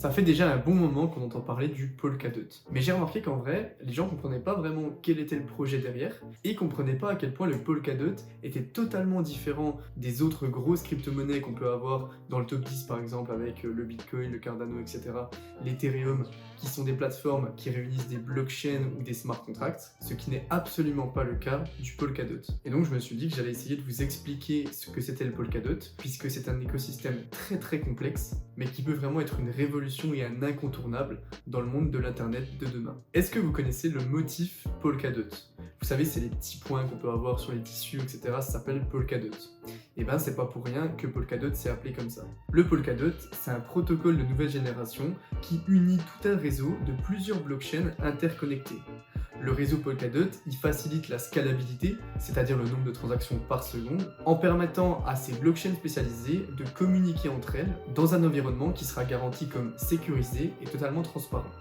Ça fait déjà un bon moment qu'on entend parler du Polkadot. Mais j'ai remarqué qu'en vrai, les gens comprenaient pas vraiment quel était le projet derrière et comprenaient pas à quel point le Polkadot était totalement différent des autres grosses crypto-monnaies qu'on peut avoir dans le top 10 par exemple avec le Bitcoin, le Cardano, etc. L'Ethereum, qui sont des plateformes qui réunissent des blockchains ou des smart contracts, ce qui n'est absolument pas le cas du Polkadot. Et donc je me suis dit que j'allais essayer de vous expliquer ce que c'était le Polkadot, puisque c'est un écosystème très complexe, mais qui peut vraiment être une révolution et un incontournable dans le monde de l'internet de demain. Est-ce que vous connaissez le motif Polkadot? Vous savez, c'est les petits points qu'on peut avoir sur les tissus, etc. Ça s'appelle Polkadot. Et ben, c'est pas pour rien que Polkadot s'est appelé comme ça. Le Polkadot, c'est un protocole de nouvelle génération qui unit tout un réseau de plusieurs blockchains interconnectées. Le réseau Polkadot, il facilite la scalabilité, c'est-à-dire le nombre de transactions par seconde, en permettant à ces blockchains spécialisées de communiquer entre elles dans un environnement qui sera garanti comme sécurisé et totalement transparent.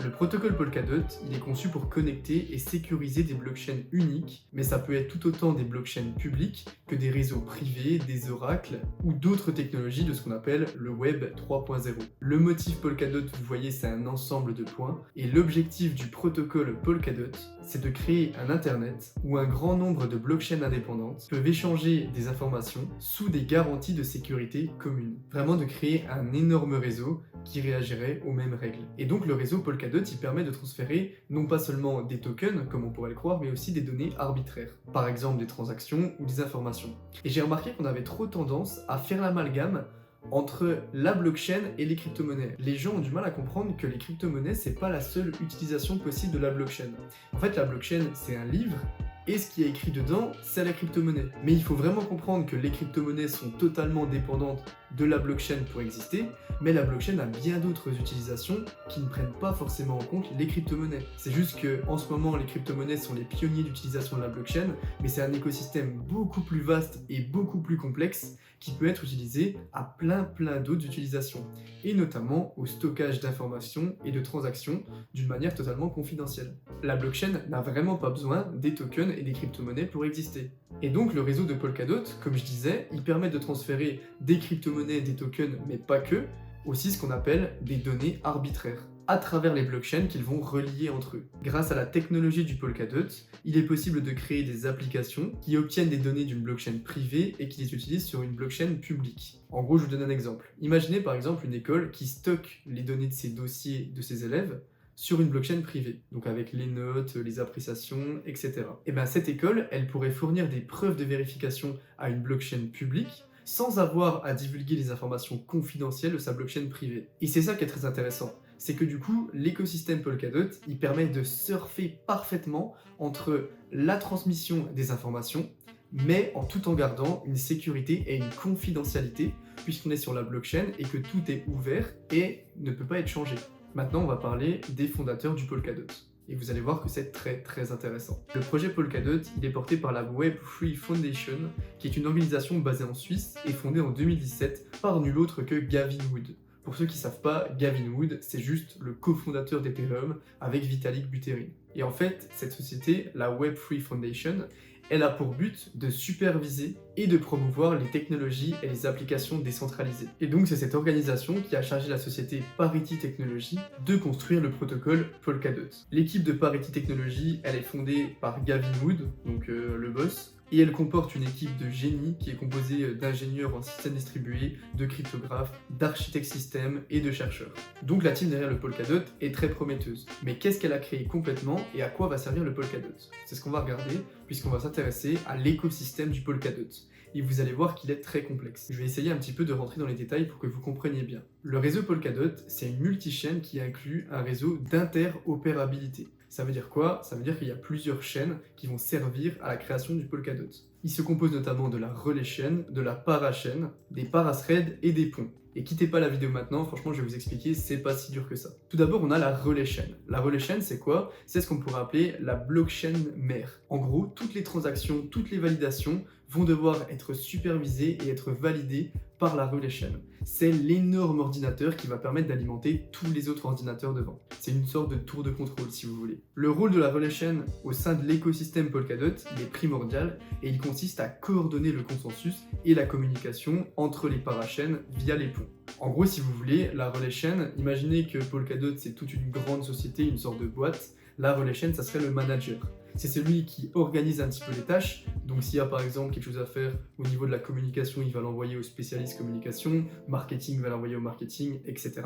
Le protocole Polkadot, il est conçu pour connecter et sécuriser des blockchains uniques, mais ça peut être tout autant des blockchains publiques que des réseaux privés, des oracles ou d'autres technologies de ce qu'on appelle le Web 3.0. Le motif Polkadot, vous voyez, c'est un ensemble de points, et l'objectif du protocole Polkadot, c'est de créer un Internet où un grand nombre de blockchains indépendantes peuvent échanger des informations sous des garanties de sécurité communes. Vraiment de créer un énorme réseau qui réagirait aux mêmes règles. Et donc le réseau Polkadot, il permet de transférer non pas seulement des tokens, comme on pourrait le croire, mais aussi des données arbitraires. Par exemple des transactions ou des informations. Et j'ai remarqué qu'on avait trop tendance à faire l'amalgame entre la blockchain et les crypto-monnaies. Les gens ont du mal à comprendre que les crypto-monnaies, c'est pas la seule utilisation possible de la blockchain. En fait, la blockchain, c'est un livre, et ce qui est écrit dedans, c'est la crypto-monnaie. Mais il faut vraiment comprendre que les crypto-monnaies sont totalement dépendantes de la blockchain pour exister, mais la blockchain a bien d'autres utilisations qui ne prennent pas forcément en compte les crypto-monnaies. C'est juste que en ce moment, les crypto-monnaies sont les pionniers d'utilisation de la blockchain, mais c'est un écosystème beaucoup plus vaste et beaucoup plus complexe qui peut être utilisé à plein d'autres utilisations, et notamment au stockage d'informations et de transactions d'une manière totalement confidentielle. La blockchain n'a vraiment pas besoin des tokens et des crypto-monnaies pour exister. Et donc le réseau de Polkadot, comme je disais, il permet de transférer des crypto-monnaies, des tokens, mais pas que, aussi ce qu'on appelle des données arbitraires, à travers les blockchains qu'ils vont relier entre eux. Grâce à la technologie du Polkadot, il est possible de créer des applications qui obtiennent des données d'une blockchain privée et qui les utilisent sur une blockchain publique. En gros, je vous donne un exemple. Imaginez par exemple une école qui stocke les données de ses dossiers de ses élèves sur une blockchain privée, donc avec les notes, les appréciations, etc. Et bien cette école, elle pourrait fournir des preuves de vérification à une blockchain publique sans avoir à divulguer les informations confidentielles de sa blockchain privée. Et c'est ça qui est très intéressant, c'est que du coup, l'écosystème Polkadot, il permet de surfer parfaitement entre la transmission des informations, mais tout en gardant une sécurité et une confidentialité, puisqu'on est sur la blockchain et que tout est ouvert et ne peut pas être changé. Maintenant, on va parler des fondateurs du Polkadot. Et vous allez voir que c'est très intéressant. Le projet Polkadot, il est porté par la Web3 Foundation, qui est une organisation basée en Suisse et fondée en 2017 par nul autre que Gavin Wood. Pour ceux qui ne savent pas, Gavin Wood, c'est juste le cofondateur d'Ethereum avec Vitalik Buterin. Et en fait, cette société, la Web3 Foundation, elle a pour but de superviser et de promouvoir les technologies et les applications décentralisées. Et donc c'est cette organisation qui a chargé la société Parity Technology de construire le protocole Polkadot. L'équipe de Parity Technology, elle est fondée par Gavin Wood, donc le boss, et elle comporte une équipe de génies qui est composée d'ingénieurs en système distribué, de cryptographes, d'architectes système et de chercheurs. Donc la team derrière le Polkadot est très prometteuse. Mais qu'est-ce qu'elle a créé complètement et à quoi va servir le Polkadot? C'est ce qu'on va regarder puisqu'on va s'intéresser à l'écosystème du Polkadot. Et vous allez voir qu'il est très complexe. Je vais essayer un petit peu de rentrer dans les détails pour que vous compreniez bien. Le réseau Polkadot, c'est une multi-chaîne qui inclut un réseau d'interopérabilité. Ça veut dire quoi? Ça veut dire qu'il y a plusieurs chaînes qui vont servir à la création du Polkadot. Il se compose notamment de la relay chaîne, de la parachaîne, des parasthreads et des ponts. Et quittez pas la vidéo maintenant, franchement je vais vous expliquer, c'est pas si dur que ça. Tout d'abord on a la relay chaîne. La relay chaîne c'est quoi? C'est ce qu'on pourrait appeler la blockchain mère. En gros, toutes les transactions, toutes les validations vont devoir être supervisées et être validées par la relay chaîne. C'est l'énorme ordinateur qui va permettre d'alimenter tous les autres ordinateurs devant. C'est une sorte de tour de contrôle si vous voulez. Le rôle de la relay chaîne au sein de l'écosystème Polkadot, il est primordial et il consiste à coordonner le consensus et la communication entre les parachaînes via les ponts. font. En gros, si vous voulez, la relay chain, imaginez que Polkadot c'est toute une grande société, une sorte de boîte. La relay chain, ça serait le manager. C'est celui qui organise un petit peu les tâches. Donc s'il y a par exemple quelque chose à faire au niveau de la communication, il va l'envoyer au spécialiste communication, marketing va l'envoyer au marketing, etc.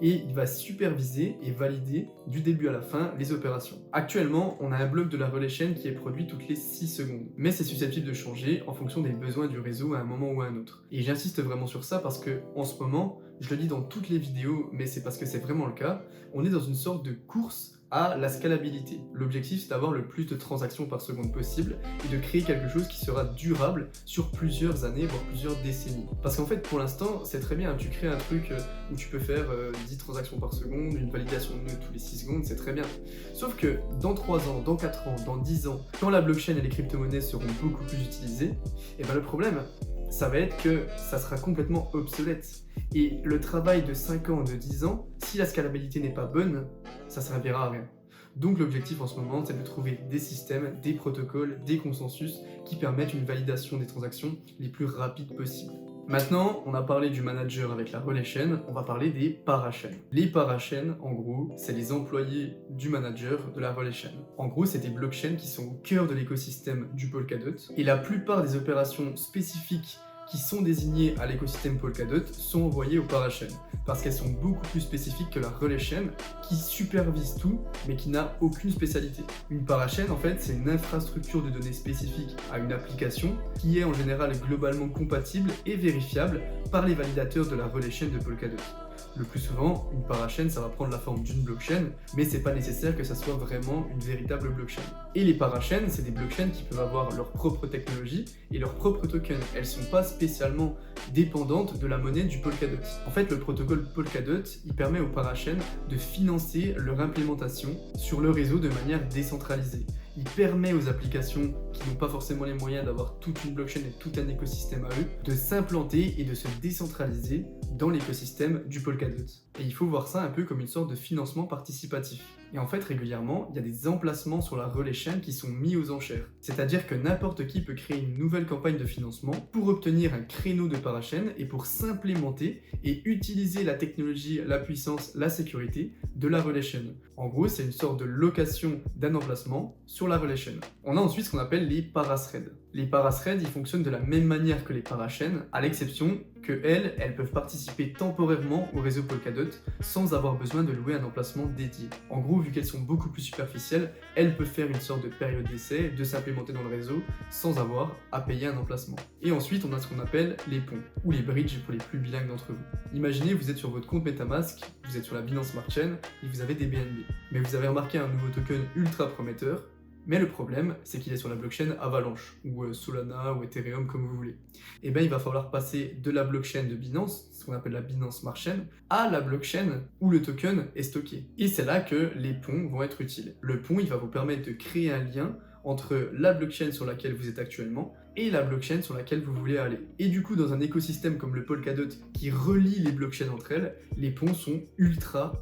Et il va superviser et valider du début à la fin les opérations. Actuellement, on a un bloc de la relay chain qui est produit toutes les 6 secondes. Mais c'est susceptible de changer en fonction des besoins du réseau à un moment ou à un autre. Et j'insiste vraiment sur ça parce que en ce moment, je le dis dans toutes les vidéos, mais c'est parce que c'est vraiment le cas, on est dans une sorte de course à la scalabilité. L'objectif, c'est d'avoir le plus de transactions par seconde possible et de créer quelque chose qui sera durable sur plusieurs années, voire plusieurs décennies. Parce qu'en fait, pour l'instant, c'est très bien, tu crées un truc où tu peux faire 10 transactions par seconde, une validation de nœud tous les 6 secondes, c'est très bien. Sauf que dans 3 ans, dans 4 ans, dans 10 ans, quand la blockchain et les crypto-monnaies seront beaucoup plus utilisées, et ben le problème, ça va être que ça sera complètement obsolète. Et le travail de 5 ans, de 10 ans, si la scalabilité n'est pas bonne, ça ne servira à rien. Donc l'objectif en ce moment, c'est de trouver des systèmes, des protocoles, des consensus qui permettent une validation des transactions les plus rapides possibles. Maintenant, on a parlé du manager avec la relay chain, on va parler des parachains. Les parachains, en gros, c'est les employés du manager de la relay chain. En gros, c'est des blockchains qui sont au cœur de l'écosystème du Polkadot, et la plupart des opérations spécifiques qui sont désignées à l'écosystème Polkadot sont envoyées aux parachains, parce qu'elles sont beaucoup plus spécifiques que la relay chain qui supervise tout mais qui n'a aucune spécialité. Une parachain en fait c'est une infrastructure de données spécifique à une application qui est en général globalement compatible et vérifiable par les validateurs de la relay chain de Polkadot. Le plus souvent, une parachain, ça va prendre la forme d'une blockchain, mais c'est pas nécessaire que ça soit vraiment une véritable blockchain. Et les parachains, c'est des blockchains qui peuvent avoir leur propre technologie et leur propre token. Elles sont pas spécialement dépendantes de la monnaie du Polkadot. En fait, le protocole Polkadot, il permet aux parachains de financer leur implémentation sur le réseau de manière décentralisée. Il permet aux applications qui n'ont pas forcément les moyens d'avoir toute une blockchain et tout un écosystème à eux de s'implanter et de se décentraliser dans l'écosystème du Polkadot. Et il faut voir ça un peu comme une sorte de financement participatif. Et en fait, régulièrement, il y a des emplacements sur la relay chain qui sont mis aux enchères. C'est-à-dire que n'importe qui peut créer une nouvelle campagne de financement pour obtenir un créneau de parachain et pour s'implémenter et utiliser la technologie, la puissance, la sécurité de la relay chain. En gros, c'est une sorte de location d'un emplacement sur la relay chain. On a ensuite ce qu'on appelle les parasthreads. Les parasthreads, ils fonctionnent de la même manière que les parachains, à l'exception que elles peuvent participer temporairement au réseau Polkadot sans avoir besoin de louer un emplacement dédié. En gros, vu qu'elles sont beaucoup plus superficielles, elles peuvent faire une sorte de période d'essai, de s'implémenter dans le réseau sans avoir à payer un emplacement. Et ensuite, on a ce qu'on appelle les ponts, ou les bridges pour les plus bilingues d'entre vous. Imaginez, vous êtes sur votre compte MetaMask, vous êtes sur la Binance Smart Chain et vous avez des BNB. Mais vous avez remarqué un nouveau token ultra prometteur. Mais le problème, c'est qu'il est sur la blockchain Avalanche, ou Solana, ou Ethereum, comme vous voulez. Et bien, il va falloir passer de la blockchain de Binance, ce qu'on appelle la Binance Smart Chain, à la blockchain où le token est stocké. Et c'est là que les ponts vont être utiles. Le pont, il va vous permettre de créer un lien entre la blockchain sur laquelle vous êtes actuellement et la blockchain sur laquelle vous voulez aller. Et du coup, dans un écosystème comme le Polkadot qui relie les blockchains entre elles, les ponts sont ultra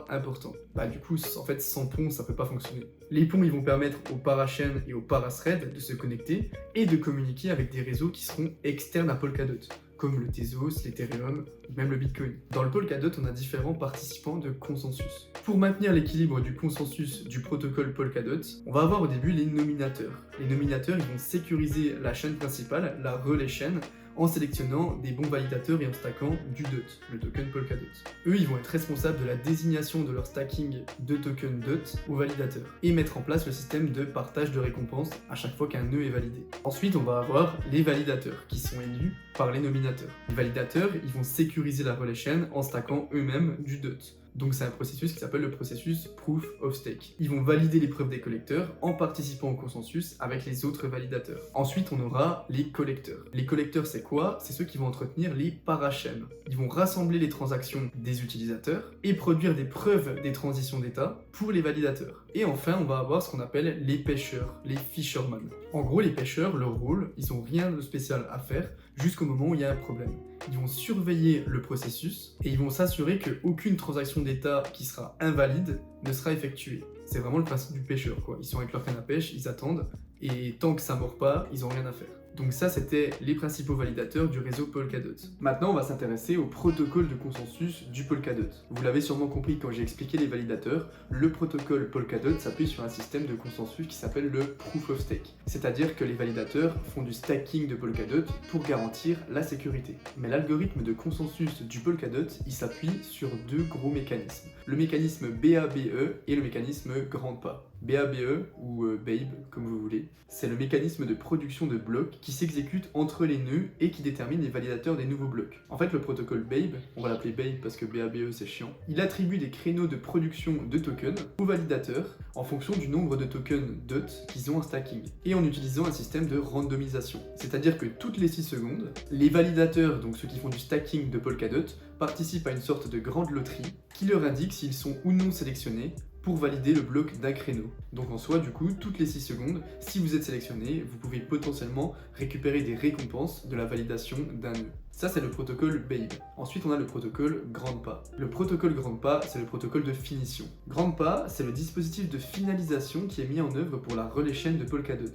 importants. Du coup, en fait, sans pont, ça peut pas fonctionner. Les ponts, ils vont permettre aux parachains et aux parasthreads de se connecter et de communiquer avec des réseaux qui seront externes à Polkadot, comme le Tezos, l'Ethereum, ou même le Bitcoin. Dans le Polkadot, on a différents participants de consensus. Pour maintenir l'équilibre du consensus du protocole Polkadot, on va avoir au début les nominateurs. Les nominateurs, ils vont sécuriser la chaîne principale, la relay chain, en sélectionnant des bons validateurs et en stackant du DOT, le token Polkadot. Eux, ils vont être responsables de la désignation de leur stacking de token DOT aux validateurs et mettre en place le système de partage de récompenses à chaque fois qu'un nœud est validé. Ensuite, on va avoir les validateurs qui sont élus par les nominateurs. Les validateurs, ils vont sécuriser la relay chain en stackant eux-mêmes du DOT. Donc c'est un processus qui s'appelle le processus Proof of Stake. Ils vont valider les preuves des collecteurs en participant au consensus avec les autres validateurs. Ensuite, on aura les collecteurs. Les collecteurs, c'est quoi? C'est ceux qui vont entretenir les parachains. Ils vont rassembler les transactions des utilisateurs et produire des preuves des transitions d'état pour les validateurs. Et enfin, on va avoir ce qu'on appelle les pêcheurs, les fishermen. En gros, les pêcheurs, leur rôle, ils n'ont rien de spécial à faire jusqu'au moment où il y a un problème. Ils vont surveiller le processus et ils vont s'assurer qu'aucune transaction d'état qui sera invalide ne sera effectuée. C'est vraiment le principe du pêcheur, quoi. Ils sont avec leur canne à pêche, ils attendent et tant que ça ne mord pas, ils n'ont rien à faire. Donc ça, c'était les principaux validateurs du réseau Polkadot. Maintenant, on va s'intéresser au protocole de consensus du Polkadot. Vous l'avez sûrement compris quand j'ai expliqué les validateurs, le protocole Polkadot s'appuie sur un système de consensus qui s'appelle le Proof of Stake. C'est-à-dire que les validateurs font du stacking de Polkadot pour garantir la sécurité. Mais l'algorithme de consensus du Polkadot, il s'appuie sur deux gros mécanismes. Le mécanisme BABE et le mécanisme Grandpa. BABE ou BABE, comme vous voulez, c'est le mécanisme de production de blocs qui s'exécute entre les nœuds et qui détermine les validateurs des nouveaux blocs. En fait, le protocole BABE, on va l'appeler BABE parce que BABE c'est chiant, il attribue des créneaux de production de tokens aux validateurs en fonction du nombre de tokens DOT qu'ils ont en stacking et en utilisant un système de randomisation. C'est-à-dire que toutes les 6 secondes, les validateurs, donc ceux qui font du stacking de Polkadot, participent à une sorte de grande loterie qui leur indique s'ils sont ou non sélectionnés pour valider le bloc d'un créneau. Donc en soi, du coup, toutes les 6 secondes, si vous êtes sélectionné, vous pouvez potentiellement récupérer des récompenses de la validation d'un nœud. Ça, c'est le protocole BABE. Ensuite, on a le protocole Grandpa. Le protocole Grandpa, c'est le protocole de finition. Grandpa, c'est le dispositif de finalisation qui est mis en œuvre pour la relais chaîne de Polkadot.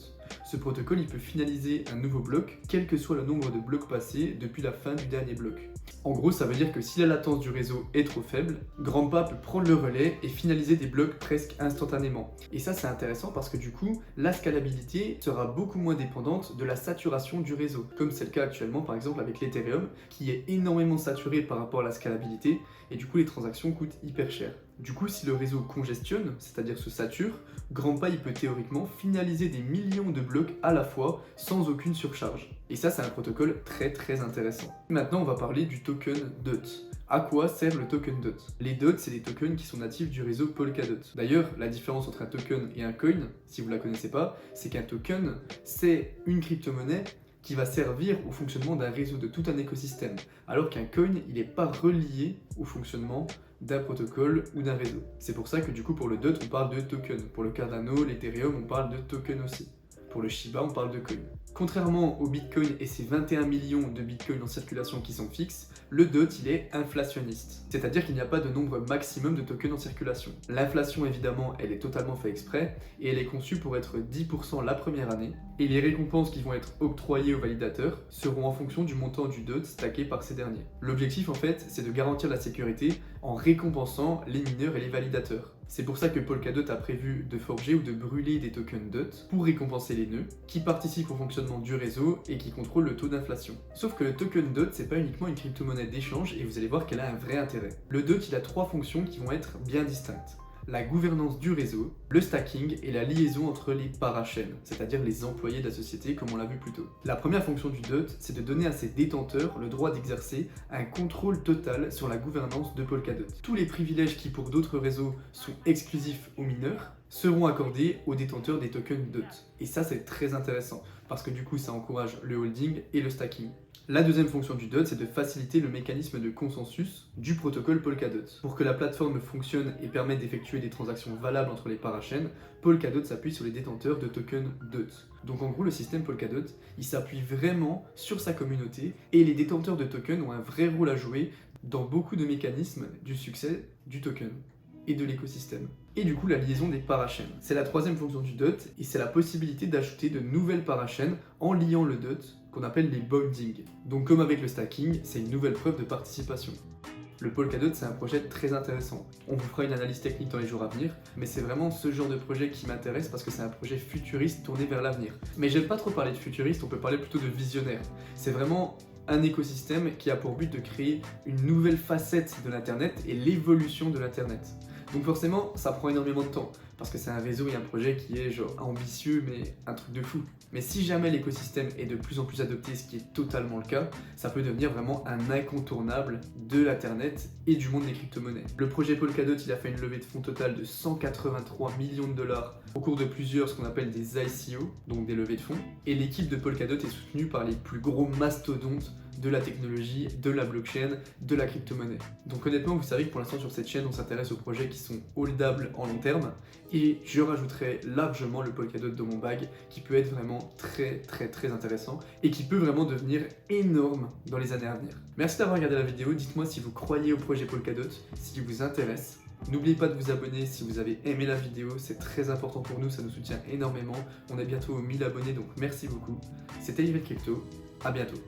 Ce protocole, il peut finaliser un nouveau bloc, quel que soit le nombre de blocs passés depuis la fin du dernier bloc. En gros, ça veut dire que si la latence du réseau est trop faible, Grandpa peut prendre le relais et finaliser des blocs presque instantanément. Et ça, c'est intéressant parce que du coup, la scalabilité sera beaucoup moins dépendante de la saturation du réseau, comme c'est le cas actuellement par exemple avec l'Ethereum, qui est énormément saturé par rapport à la scalabilité, et du coup les transactions coûtent hyper cher. Du coup, si le réseau congestionne, c'est-à-dire se sature, Grandpa il peut théoriquement finaliser des millions de blocs à la fois sans aucune surcharge. Et ça, c'est un protocole très intéressant. Maintenant, on va parler du token DOT. À quoi sert le token DOT? Les DOT, c'est des tokens qui sont natifs du réseau Polkadot. D'ailleurs, la différence entre un token et un coin, si vous ne la connaissez pas, c'est qu'un token, c'est une crypto-monnaie qui va servir au fonctionnement d'un réseau, de tout un écosystème, alors qu'un coin, il n'est pas relié au fonctionnement d'un protocole ou d'un réseau. C'est pour ça que du coup pour le DOT, on parle de token. Pour le Cardano, l'Ethereum, on parle de token aussi. Pour le Shiba, on parle de coin. Contrairement au Bitcoin et ses 21 millions de Bitcoins en circulation qui sont fixes, le DOT il est inflationniste. C'est-à-dire qu'il n'y a pas de nombre maximum de tokens en circulation. L'inflation évidemment, elle est totalement faite exprès et elle est conçue pour être 10% la première année. Et les récompenses qui vont être octroyées aux validateurs seront en fonction du montant du DOT stacké par ces derniers. L'objectif en fait, c'est de garantir la sécurité en récompensant les mineurs et les validateurs. C'est pour ça que Polkadot a prévu de forger ou de brûler des tokens DOT pour récompenser les nœuds qui participent au fonctionnement du réseau et qui contrôlent le taux d'inflation. Sauf que le token DOT, c'est pas uniquement une crypto-monnaie d'échange et vous allez voir qu'elle a un vrai intérêt. Le DOT, il a 3 fonctions qui vont être bien distinctes. La gouvernance du réseau, le stacking et la liaison entre les parachaînes, c'est-à-dire les employés de la société comme on l'a vu plus tôt. La première fonction du DOT, c'est de donner à ses détenteurs le droit d'exercer un contrôle total sur la gouvernance de Polkadot. Tous les privilèges qui pour d'autres réseaux sont exclusifs aux mineurs seront accordés aux détenteurs des tokens DOT. Et ça c'est très intéressant parce que du coup ça encourage le holding et le stacking. La deuxième fonction du DOT, c'est de faciliter le mécanisme de consensus du protocole Polkadot. Pour que la plateforme fonctionne et permette d'effectuer des transactions valables entre les parachaînes, Polkadot s'appuie sur les détenteurs de tokens DOT. Donc en gros, le système Polkadot, il s'appuie vraiment sur sa communauté et les détenteurs de tokens ont un vrai rôle à jouer dans beaucoup de mécanismes du succès du token et de l'écosystème. Et du coup, la liaison des parachaînes. C'est la troisième fonction du DOT et c'est la possibilité d'ajouter de nouvelles parachaînes en liant le DOT qu'on appelle les bonding. Donc comme avec le stacking, c'est une nouvelle preuve de participation. Le Polkadot, c'est un projet très intéressant. On vous fera une analyse technique dans les jours à venir, mais c'est vraiment ce genre de projet qui m'intéresse parce que c'est un projet futuriste tourné vers l'avenir. Mais j'aime pas trop parler de futuriste, on peut parler plutôt de visionnaire. C'est vraiment un écosystème qui a pour but de créer une nouvelle facette de l'Internet et l'évolution de l'Internet. Donc forcément, ça prend énormément de temps, parce que c'est un réseau et un projet qui est genre ambitieux, mais un truc de fou. Mais si jamais l'écosystème est de plus en plus adopté, ce qui est totalement le cas, ça peut devenir vraiment un incontournable de l'Internet et du monde des crypto-monnaies. Le projet Polkadot, il a fait une levée de fonds totale de 183 millions de dollars au cours de plusieurs, ce qu'on appelle des ICO, donc des levées de fonds. Et l'équipe de Polkadot est soutenue par les plus gros mastodontes de la technologie, de la blockchain, de la crypto-monnaie. Donc honnêtement, vous savez que pour l'instant sur cette chaîne, on s'intéresse aux projets qui sont holdables en long terme, et je rajouterai largement le Polkadot dans mon bag, qui peut être vraiment très intéressant, et qui peut vraiment devenir énorme dans les années à venir. Merci d'avoir regardé la vidéo, dites-moi si vous croyez au projet Polkadot, s'il vous intéresse. N'oubliez pas de vous abonner si vous avez aimé la vidéo, c'est très important pour nous, ça nous soutient énormément. On est bientôt aux 1000 abonnés, donc merci beaucoup. C'était Yves Crypto, à bientôt.